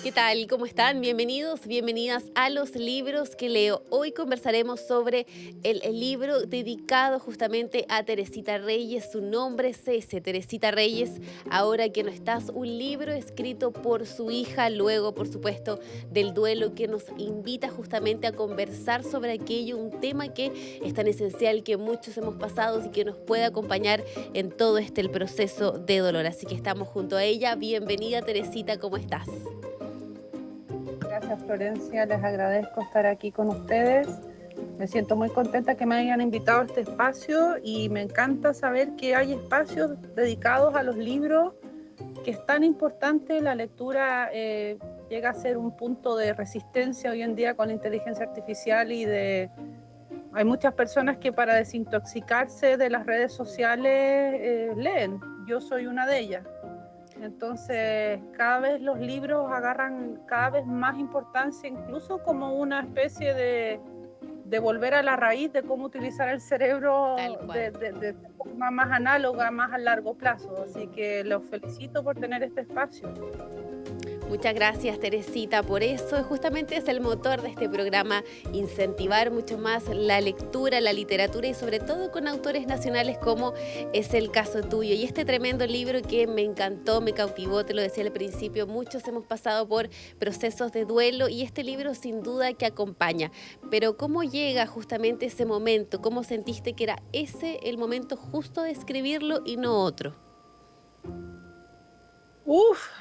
¿Qué tal? ¿Cómo están? Bienvenidos, bienvenidas a Los Libros que Leo. Hoy conversaremos sobre el libro dedicado justamente a Teresita Reyes. Su nombre es ese, Teresita Reyes, ahora que no estás, un libro escrito por su hija, luego, por supuesto, del duelo, que nos invita justamente a conversar sobre aquello, un tema que es tan esencial, que muchos hemos pasado y que nos puede acompañar en todo el proceso de dolor. Así que estamos junto a ella. Bienvenida, Teresita, ¿cómo estás? Gracias, Florencia, les agradezco estar aquí con ustedes. Me siento muy contenta que me hayan invitado a este espacio y me encanta saber que hay espacios dedicados a los libros, que es tan importante. La lectura llega a ser un punto de resistencia hoy en día con la inteligencia artificial hay muchas personas que para desintoxicarse de las redes sociales leen. Yo soy una de ellas. Entonces, cada vez los libros agarran cada vez más importancia, incluso como una especie de volver a la raíz de cómo utilizar el cerebro de forma más análoga, más a largo plazo. Así que los felicito por tener este espacio. Muchas gracias, Teresita, por eso. Justamente es el motor de este programa, incentivar mucho más la lectura, la literatura y sobre todo con autores nacionales como es el caso tuyo. Y este tremendo libro que me encantó, me cautivó, te lo decía al principio, muchos hemos pasado por procesos de duelo y este libro sin duda que acompaña. Pero ¿cómo llega justamente ese momento? ¿Cómo sentiste que era ese el momento justo de escribirlo y no otro?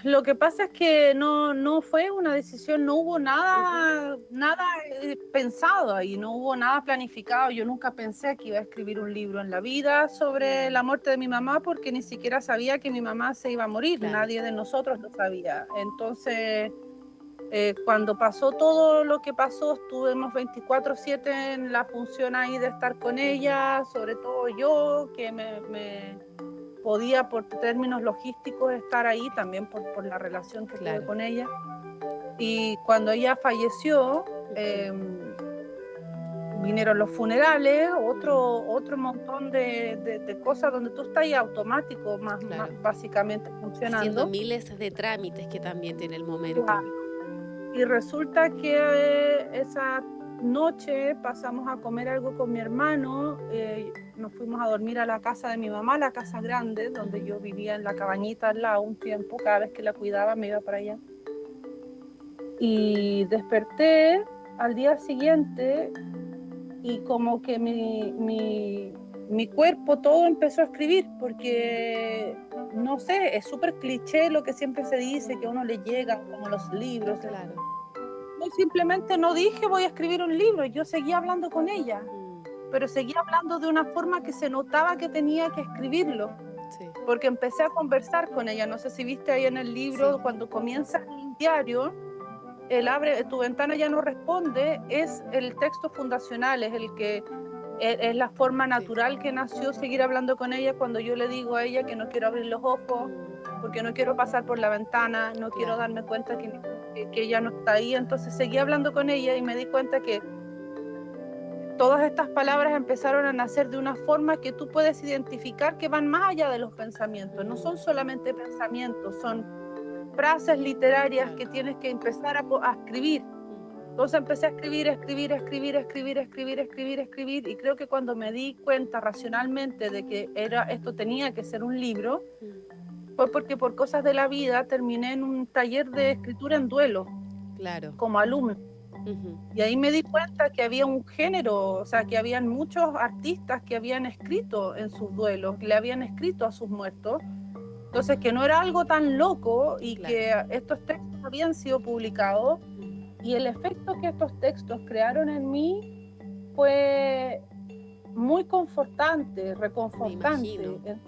Lo que pasa es que no fue una decisión, no hubo nada pensado ahí, no hubo nada planificado. Yo nunca pensé que iba a escribir un libro en la vida sobre la muerte de mi mamá, porque ni siquiera sabía que mi mamá se iba a morir, Claro. Nadie de nosotros lo sabía. Entonces, cuando pasó todo lo que pasó, estuvimos 24/7 en la función ahí de estar con ella, sobre todo yo, que me podía por términos logísticos estar ahí, también por la relación que tuve con ella. Y cuando ella falleció, vinieron los funerales, otro montón de cosas donde tú estás ahí automático, más básicamente funcionando. Haciendo miles de trámites que también tiene el momento. Y resulta que esa noche pasamos a comer algo con mi hermano, nos fuimos a dormir a la casa de mi mamá, la casa grande, donde yo vivía en la cabañita al lado un tiempo. Cada vez que la cuidaba me iba para allá. Y desperté al día siguiente y como que mi cuerpo todo empezó a escribir, porque no sé, es súper cliché lo que siempre se dice, que a uno le llegan como los libros. Claro. Yo simplemente no dije voy a escribir un libro, yo seguía hablando con ella, pero seguía hablando de una forma que se notaba que tenía que escribirlo, porque empecé a conversar con ella. No sé si viste ahí en el libro, cuando comienza el diario, él abre, tu ventana ya no responde, es el texto fundacional, es la forma natural que nació seguir hablando con ella cuando yo le digo a ella que no quiero abrir los ojos, porque no quiero pasar por la ventana, no quiero darme cuenta que ella no está ahí. Entonces seguí hablando con ella y me di cuenta que todas estas palabras empezaron a nacer de una forma que tú puedes identificar, que van más allá de los pensamientos. No son solamente pensamientos, son frases literarias que tienes que empezar a escribir. Entonces empecé a escribir, y creo que cuando me di cuenta racionalmente de que esto tenía que ser un libro, fue porque por cosas de la vida terminé en un taller de escritura en duelo, como alumna. Y ahí me di cuenta que había un género, o sea, que habían muchos artistas que habían escrito en sus duelos, que le habían escrito a sus muertos. Entonces, que no era algo tan loco y que estos textos habían sido publicados. Y el efecto que estos textos crearon en mí fue muy confortante, reconfortante. Entonces,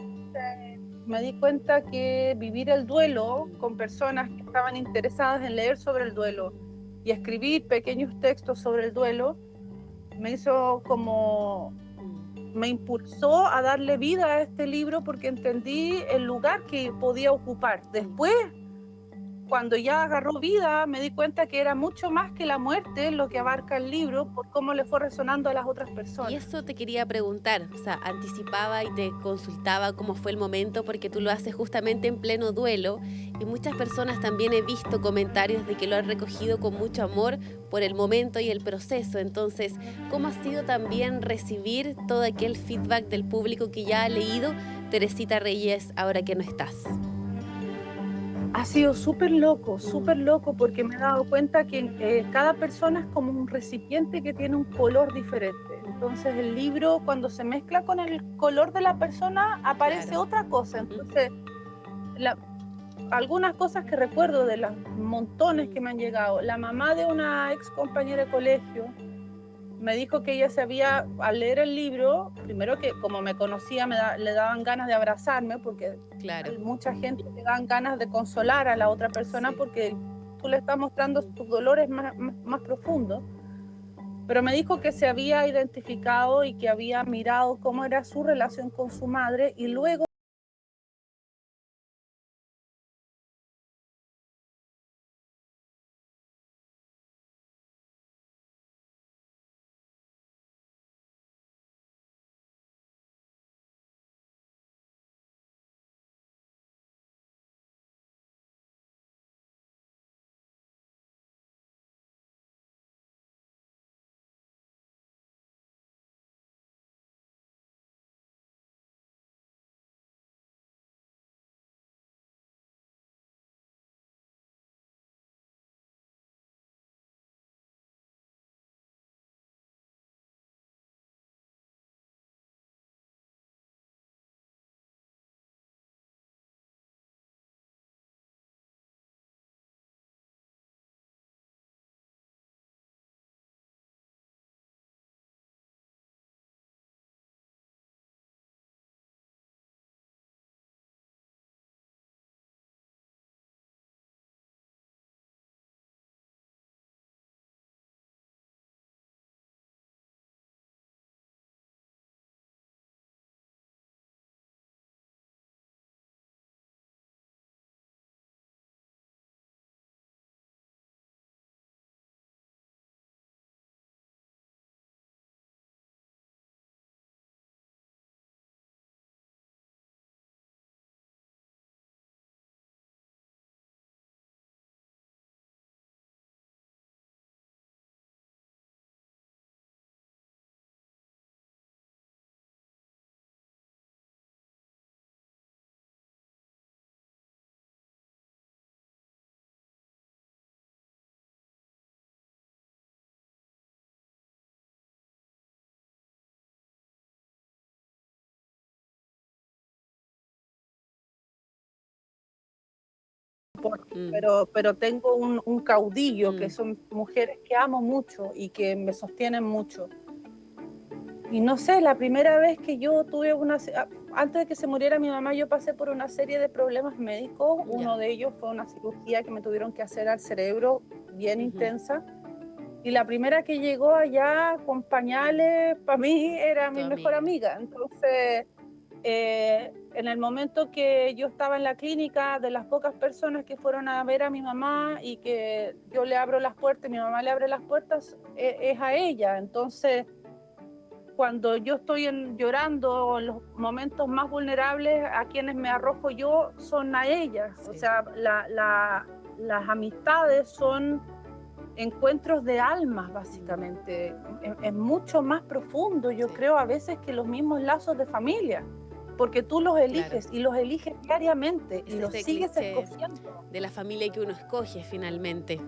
me di cuenta que vivir el duelo con personas que estaban interesadas en leer sobre el duelo y escribir pequeños textos sobre el duelo, me impulsó a darle vida a este libro, porque entendí el lugar que podía ocupar. Después cuando ya agarró vida, me di cuenta que era mucho más que la muerte lo que abarca el libro, por cómo le fue resonando a las otras personas. Y eso te quería preguntar, o sea, anticipaba y te consultaba cómo fue el momento, porque tú lo haces justamente en pleno duelo, y muchas personas también he visto comentarios de que lo han recogido con mucho amor por el momento y el proceso. Entonces, ¿cómo ha sido también recibir todo aquel feedback del público que ya ha leído Teresita Reyes ahora que no estás? Ha sido súper loco, porque me he dado cuenta que cada persona es como un recipiente que tiene un color diferente. Entonces el libro, cuando se mezcla con el color de la persona, aparece Claro. otra cosa. Entonces, algunas cosas que recuerdo de los montones que me han llegado. La mamá de una ex compañera de colegio me dijo que ella al leer el libro, primero que como me conocía, le daban ganas de abrazarme, porque Claro. hay mucha gente que le dan ganas de consolar a la otra persona, sí, porque tú le estás mostrando tus dolores más profundos. Pero me dijo que se había identificado y que había mirado cómo era su relación con su madre, y luego pero tengo un caudillo, que son mujeres que amo mucho y que me sostienen mucho. Y no sé, la primera vez que yo tuve antes de que se muriera mi mamá, yo pasé por una serie de problemas médicos. Uno de ellos fue una cirugía que me tuvieron que hacer al cerebro, bien intensa. Y la primera que llegó allá con pañales, para mí era mi mejor amiga. Entonces, en el momento que yo estaba en la clínica, de las pocas personas que fueron a ver a mi mamá y que yo le abro las puertas, mi mamá le abre las puertas, es a ella. Entonces, cuando yo estoy llorando, en los momentos más vulnerables, a quienes me arrojo yo son a ellas. Sí. O sea, las amistades son encuentros de almas, básicamente. Es mucho más profundo, yo creo, a veces, que los mismos lazos de familia, porque tú los eliges, y los eliges diariamente, y los sigues escogiendo. De la familia que uno escoge finalmente.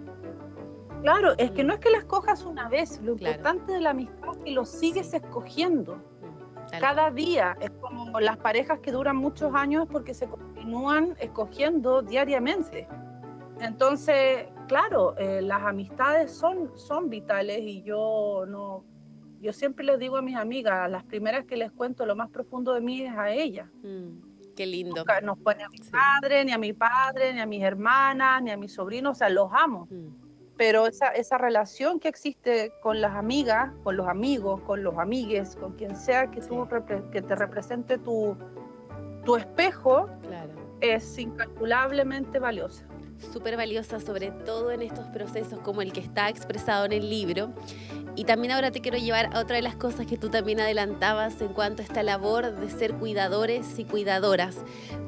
Claro, es que no es que la escojas una vez, lo importante de la amistad es que lo sigues escogiendo. Cada día. Es como las parejas que duran muchos años, porque se continúan escogiendo diariamente. Entonces, claro, las amistades son vitales, y yo siempre les digo a mis amigas, las primeras que les cuento lo más profundo de mí es a ellas. Qué lindo. Nunca nos pone a mi madre, ni a mi padre, ni a mis hermanas, ni a mis sobrinos, o sea, los amo. Pero esa relación que existe con las amigas, con los amigos, con los amigues, con quien sea que, que te represente tu espejo, es incalculablemente valiosa. súper valiosa, sobre todo en estos procesos como el que está expresado en el libro. Y también ahora te quiero llevar a otra de las cosas que tú también adelantabas en cuanto a esta labor de ser cuidadores y cuidadoras.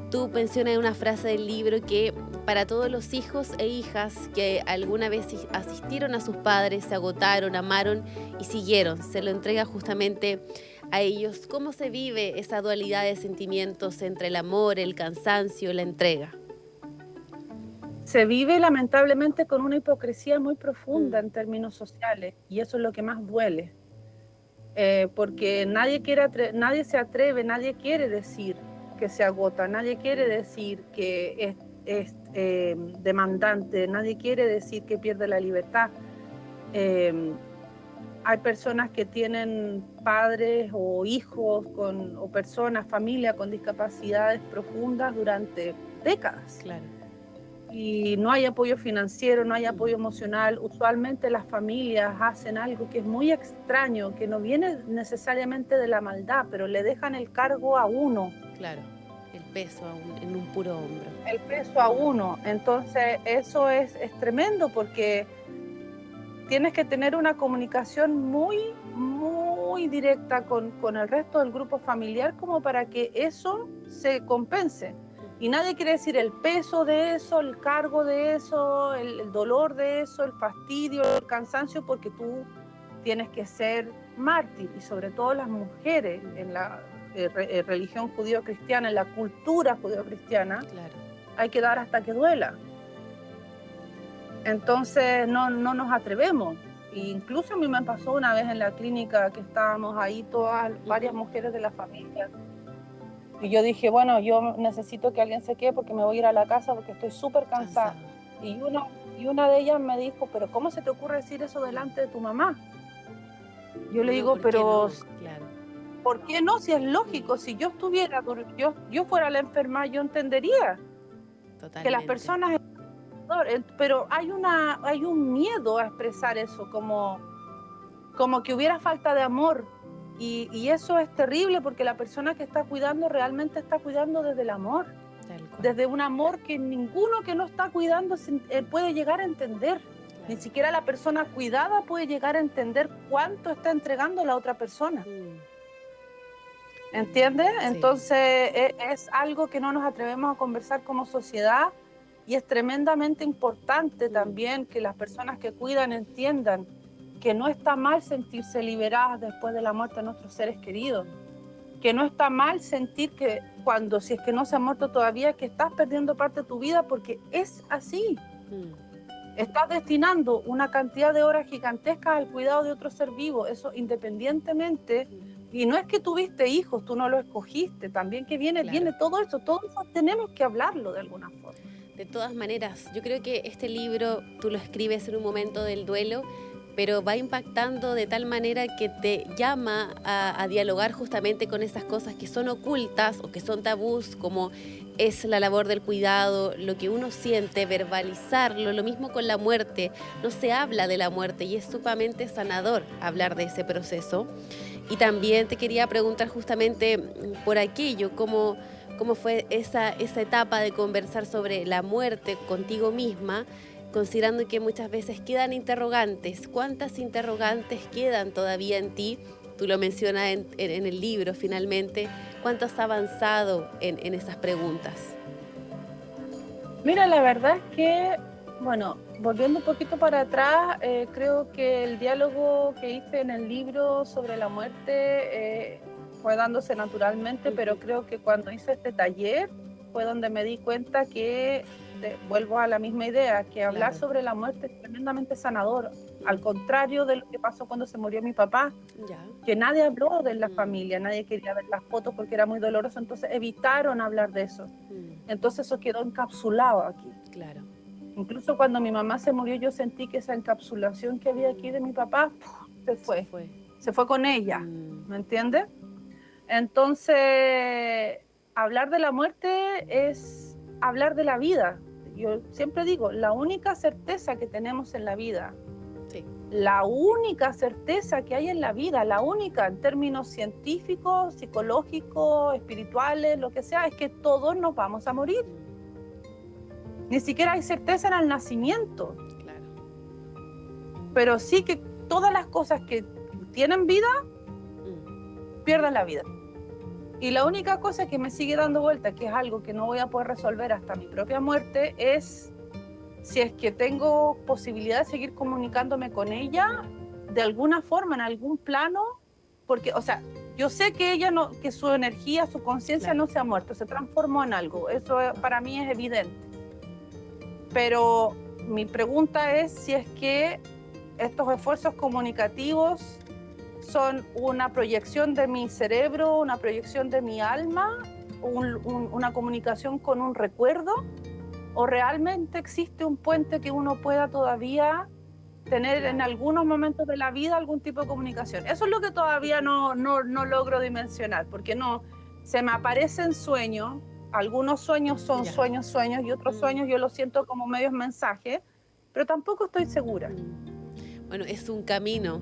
Tú mencionas en una frase del libro que para todos los hijos e hijas que alguna vez asistieron a sus padres, se agotaron, amaron y siguieron, se lo entrega justamente a ellos. ¿Cómo se vive esa dualidad de sentimientos entre el amor, el cansancio, la entrega? Se vive lamentablemente con una hipocresía muy profunda en términos sociales, y eso es lo que más duele, porque nadie se atreve, nadie quiere decir que se agota, nadie quiere decir que es demandante, nadie quiere decir que pierde la libertad. Hay personas que tienen padres o hijos o personas, familia con discapacidades profundas durante décadas. Claro. Y no hay apoyo financiero, no hay apoyo emocional. Usualmente las familias hacen algo que es muy extraño, que no viene necesariamente de la maldad, pero le dejan el cargo a uno. Claro, el peso en un puro hombro. El peso a uno. Entonces eso es tremendo, porque tienes que tener una comunicación muy, muy directa con el resto del grupo familiar como para que eso se compense. Y nadie quiere decir el peso de eso, el cargo de eso, el dolor de eso, el fastidio, el cansancio, porque tú tienes que ser mártir, y sobre todo las mujeres en la religión judío-cristiana, en la cultura judío-cristiana, claro, hay que dar hasta que duela. Entonces no nos atrevemos. E incluso a mí me pasó una vez en la clínica que estábamos ahí varias mujeres de la familia. Y yo dije, bueno, yo necesito que alguien se quede porque me voy a ir a la casa porque estoy súper cansada. Y una de ellas me dijo, pero ¿cómo se te ocurre decir eso delante de tu mamá? Yo le digo, pero claro, ¿por qué no? Si es lógico, si yo estuviera, yo fuera la enferma, yo entendería. Totalmente. Que las personas... Pero hay un miedo a expresar eso, como que hubiera falta de amor. Y eso es terrible, porque la persona que está cuidando realmente está cuidando desde el amor, desde un amor que ninguno que no está cuidando puede llegar a entender. Claro. Ni siquiera la persona cuidada puede llegar a entender cuánto está entregando la otra persona. ¿Entiendes? Sí. Entonces es algo que no nos atrevemos a conversar como sociedad, y es tremendamente importante también que las personas que cuidan entiendan que no está mal sentirse liberadas después de la muerte de nuestros seres queridos, que no está mal sentir que si es que no se ha muerto todavía, que estás perdiendo parte de tu vida, porque es así. Estás destinando una cantidad de horas gigantescas al cuidado de otro ser vivo, eso independientemente, y no es que tuviste hijos, tú no lo escogiste, también que viene todo eso tenemos que hablarlo de alguna forma. De todas maneras, yo creo que este libro tú lo escribes en un momento del duelo, pero va impactando de tal manera que te llama a dialogar justamente con esas cosas que son ocultas o que son tabús, como es la labor del cuidado, lo que uno siente, verbalizarlo, lo mismo con la muerte. No se habla de la muerte y es sumamente sanador hablar de ese proceso. Y también te quería preguntar justamente por aquello, cómo fue esa etapa de conversar sobre la muerte contigo misma, considerando que muchas veces quedan interrogantes. ¿Cuántas interrogantes quedan todavía en ti? Tú lo mencionas en el libro finalmente. ¿Cuánto has avanzado en esas preguntas? Mira, la verdad es que, bueno, volviendo un poquito para atrás, creo que el diálogo que hice en el libro sobre la muerte fue dándose naturalmente, pero creo que cuando hice este taller fue donde me di cuenta que, vuelvo a la misma idea, que hablar sobre la muerte es tremendamente sanador, al contrario de lo que pasó cuando se murió mi papá, que nadie habló de la familia, nadie quería ver las fotos porque era muy doloroso, entonces evitaron hablar de eso. Entonces eso quedó encapsulado aquí. Claro. Incluso cuando mi mamá se murió, yo sentí que esa encapsulación que había aquí de mi papá se fue con ella, ¿me entiendes? Entonces, hablar de la muerte es hablar de la vida. Yo siempre digo, la única certeza que tenemos en la vida, la única certeza que hay en la vida, la única en términos científicos, psicológicos, espirituales, lo que sea, es que todos nos vamos a morir. Ni siquiera hay certeza en el nacimiento. Claro. Pero sí que todas las cosas que tienen vida, pierden la vida. Y la única cosa que me sigue dando vuelta, que es algo que no voy a poder resolver hasta mi propia muerte, es si es que tengo posibilidad de seguir comunicándome con ella de alguna forma, en algún plano, porque, o sea, yo sé que ella no, que su energía, su conciencia no se ha muerto, se transformó en algo, eso para mí es evidente. Pero mi pregunta es si es que estos esfuerzos comunicativos son una proyección de mi cerebro, una proyección de mi alma, una comunicación con un recuerdo, o realmente existe un puente que uno pueda todavía tener en algunos momentos de la vida algún tipo de comunicación. Eso es lo que todavía no logro dimensionar, porque no se me aparecen sueños, algunos sueños son sueños, y otros sueños yo los siento como medios mensajes, pero tampoco estoy segura. Bueno, es un camino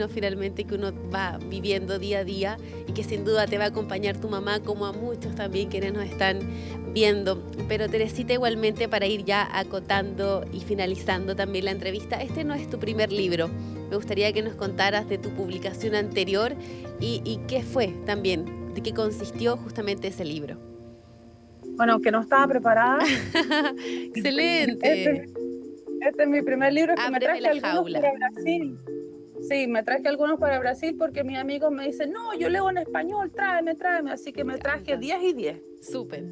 finalmente que uno va viviendo día a día y que sin duda te va a acompañar tu mamá, como a muchos también quienes nos están viendo. Pero Teresita, igualmente, para ir ya acotando y finalizando también la entrevista, este no es tu primer libro. Me gustaría que nos contaras de tu publicación anterior y qué fue también, de qué consistió justamente ese libro. Bueno, aunque no estaba preparada. ¡Excelente! Este es mi primer libro, que me traje algunos para Brasil. Sí, me traje algunos para Brasil porque mis amigos me dicen, no, yo leo en español, tráeme. Así que me traje 10 y 10. Súper.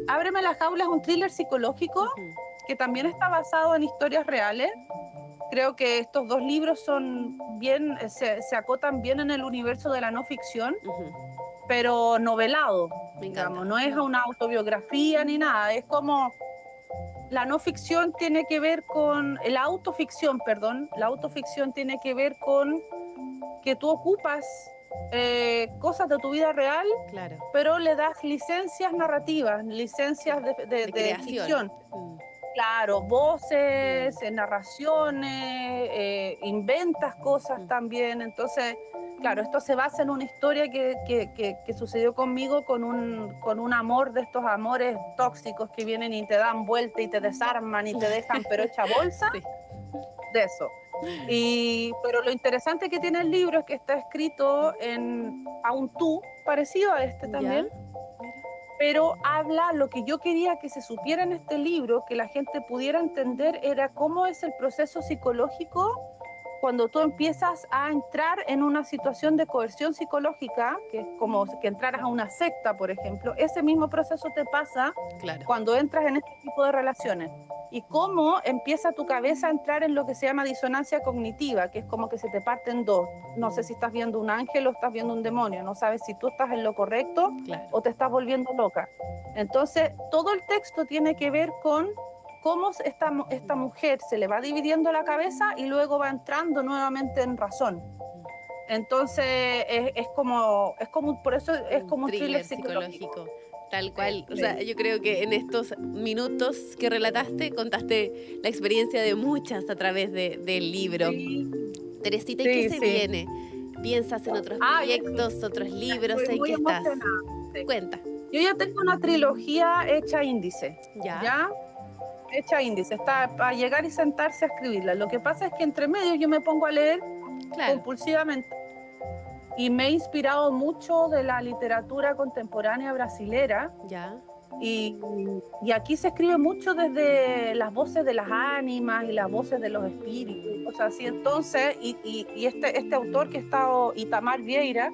Ábreme la jaula es un thriller psicológico que también está basado en historias reales. Creo que estos dos libros son bien, se acotan bien en el universo de la no ficción, pero novelado, digamos. No es una autobiografía ni nada, es como... La no ficción tiene que ver con, la autoficción tiene que ver con que tú ocupas cosas de tu vida real, pero le das licencias narrativas, licencias de ficción. Claro, voces, narraciones, inventas cosas también. Entonces, claro, esto se basa en una historia que sucedió conmigo con un amor de estos amores tóxicos que vienen y te dan vuelta y te desarman y te dejan pero hecha bolsa. Sí. De eso. Pero lo interesante que tiene el libro es que está escrito a un tú, parecido a este también. Pero habla, lo que yo quería que se supiera en este libro, que la gente pudiera entender, era cómo es el proceso psicológico cuando tú empiezas a entrar en una situación de coerción psicológica, que es como que entraras a una secta, por ejemplo. Ese mismo proceso te pasa cuando entras en este tipo de relaciones. Y cómo empieza tu cabeza a entrar en lo que se llama disonancia cognitiva, que es como que se te parte en dos. No sé si estás viendo un ángel o estás viendo un demonio, no sabes si tú estás en lo correcto o te estás volviendo loca. Entonces, todo el texto tiene que ver con cómo esta mujer se le va dividiendo la cabeza y luego va entrando nuevamente en razón. Entonces, es como por eso es como un thriller psicológico. Tal cual, o sea, yo creo que en estos minutos que relataste, contaste la experiencia de muchas a través del libro. Sí. Teresita, ¿y qué se viene? ¿Piensas en otros proyectos, otros libros? ¿En qué estás? Sí. Cuenta. Yo ya tengo una trilogía hecha índice. ¿Ya? Hecha índice, está para llegar y sentarse a escribirla. Lo que pasa es que entre medio yo me pongo a leer compulsivamente. Y me he inspirado mucho de la literatura contemporánea brasilera. Y aquí se escribe mucho desde las voces de las ánimas y las voces de los espíritus, cosas así. Entonces, este autor que está Itamar Vieira,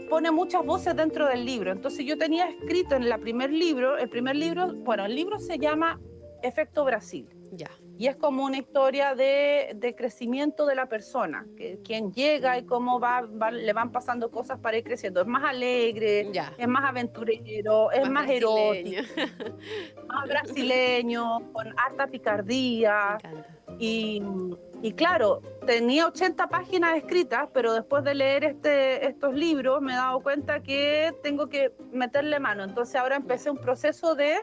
pone muchas voces dentro del libro. Entonces yo tenía escrito en el primer libro, el libro se llama Efecto Brasil. Y es como una historia de crecimiento de la persona, quien llega y cómo le van pasando cosas para ir creciendo. Es más alegre, es más aventurero, es más erótico, más brasileño, con harta picardía. Y claro, tenía 80 páginas escritas, pero después de leer estos libros me he dado cuenta que tengo que meterle mano. Entonces ahora empecé un proceso de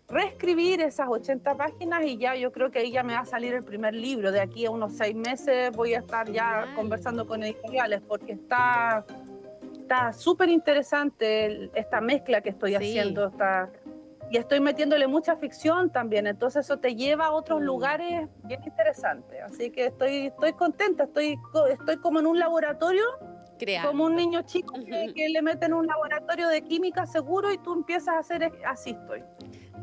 reescribir esas 80 páginas y ya yo creo que ahí ya me va a salir el primer libro. De aquí a unos 6 meses voy a estar ya conversando con editoriales porque está súper interesante esta mezcla que estoy haciendo. y estoy metiéndole mucha ficción también, entonces eso te lleva a otros lugares bien interesantes, así que estoy contenta, estoy como en un laboratorio, como un niño chico que le meten un laboratorio de química seguro y tú empiezas a hacer, así estoy.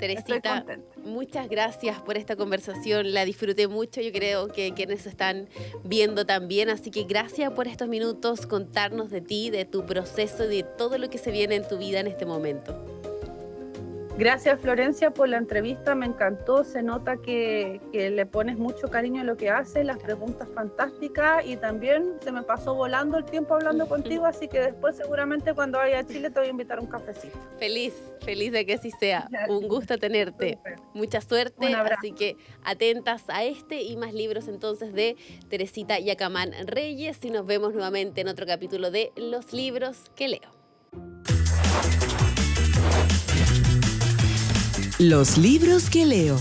Teresita, muchas gracias por esta conversación, la disfruté mucho, yo creo que quienes están viendo también, así que gracias por estos minutos, contarnos de ti, de tu proceso y de todo lo que se viene en tu vida en este momento. Gracias, Florencia, por la entrevista, me encantó, se nota que le pones mucho cariño a lo que haces, las preguntas fantásticas, y también se me pasó volando el tiempo hablando contigo, así que después seguramente cuando vaya a Chile te voy a invitar a un cafecito. Feliz de que así sea. Un gusto tenerte. Mucha suerte, así que atentas a este y más libros entonces de Teresita Yacamán Reyes, y nos vemos nuevamente en otro capítulo de Los libros que leo. Los libros que leo.